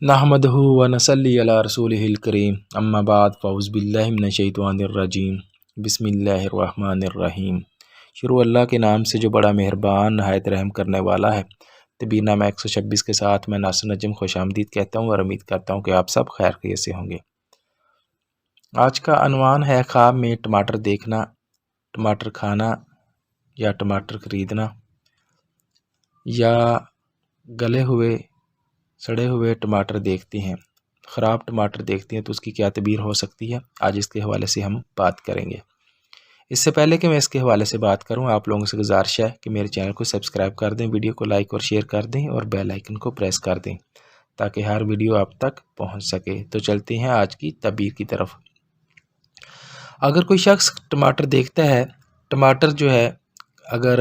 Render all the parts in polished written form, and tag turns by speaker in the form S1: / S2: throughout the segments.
S1: نحمدہ و نصلی علی رسولہ الکریم اما بعد فاعوذ باللہ من الشیطان الرجیم بسم اللہ الرحمن الرحیم۔ شروع اللہ کے نام سے جو بڑا مہربان نہایت رحم کرنے والا ہے۔ تبیر نامہ 126 کے ساتھ میں ناصر نجم خوش آمدید کہتا ہوں اور امید کرتا ہوں کہ آپ سب خیر خیریت سے ہوں گے۔ آج کا عنوان ہے خواب میں ٹماٹر دیکھنا، ٹماٹر کھانا یا ٹماٹر خریدنا، یا گلے ہوئے سڑے ہوئے ٹماٹر دیکھتے ہیں، خراب ٹماٹر دیکھتے ہیں تو اس کی کیا تعبیر ہو سکتی ہے۔ آج اس کے حوالے سے ہم بات کریں گے۔ اس سے پہلے کہ میں اس کے حوالے سے بات کروں، آپ لوگوں سے گزارش ہے کہ میرے چینل کو سبسکرائب کر دیں، ویڈیو کو لائک اور شیئر کر دیں اور بیل آئیکن کو پریس کر دیں تاکہ ہر ویڈیو آپ تک پہنچ سکے۔ تو چلتے ہیں آج کی تعبیر کی طرف۔ اگر کوئی شخص ٹماٹر دیکھتا ہے، ٹماٹر جو ہے اگر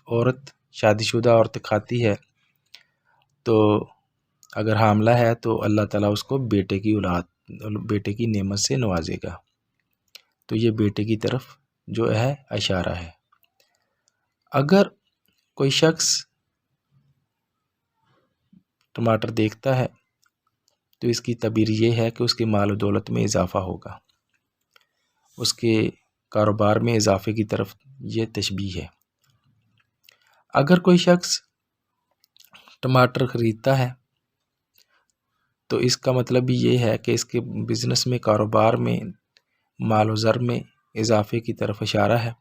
S1: عورت شادی شدہ عورت کھاتی ہے تو اگر حاملہ ہے تو اللہ تعالیٰ اس کو بیٹے کی نعمت سے نوازے گا۔ تو یہ بیٹے کی طرف جو ہے اشارہ ہے۔ اگر کوئی شخص ٹماٹر دیکھتا ہے تو اس کی تعبیر یہ ہے کہ اس کے مال و دولت میں اضافہ ہوگا، اس کے کاروبار میں اضافے کی طرف یہ تشبیہ ہے۔ اگر کوئی شخص ٹماٹر خریدتا ہے تو اس کا مطلب بھی یہ ہے کہ اس کے بزنس میں، کاروبار میں، مال و زر میں اضافے کی طرف اشارہ ہے۔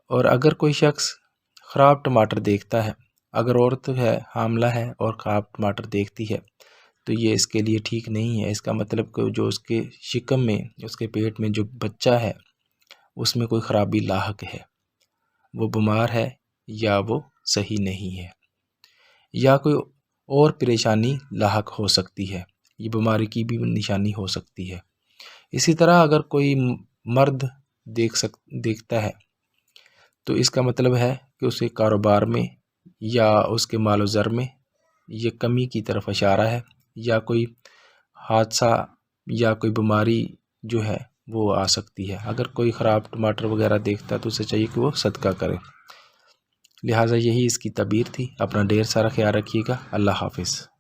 S1: اور اگر کوئی شخص خراب ٹماٹر دیکھتا ہے، اگر عورت ہے، حاملہ ہے اور خراب ٹماٹر دیکھتی ہے تو یہ اس کے لیے ٹھیک نہیں ہے۔ اس کا مطلب کہ جو اس کے شکم میں، اس کے پیٹ میں جو بچہ ہے اس میں کوئی خرابی لاحق ہے، وہ بیمار ہے یا وہ صحیح نہیں ہے، یا کوئی اور پریشانی لاحق ہو سکتی ہے، یہ بیماری کی بھی نشانی ہو سکتی ہے۔ اسی طرح اگر کوئی مرد دیکھتا ہے تو اس کا مطلب ہے کہ اس کے کاروبار میں یا اس کے مال و زر میں یہ کمی کی طرف اشارہ ہے، یا کوئی حادثہ یا کوئی بیماری جو ہے وہ آ سکتی ہے۔ اگر کوئی خراب ٹماٹر وغیرہ دیکھتا ہے تو اسے چاہیے کہ وہ صدقہ کرے۔ لہٰذا یہی اس کی تعبیر تھی۔ اپنا ڈھیر سارا خیال رکھیے گا۔ اللہ حافظ۔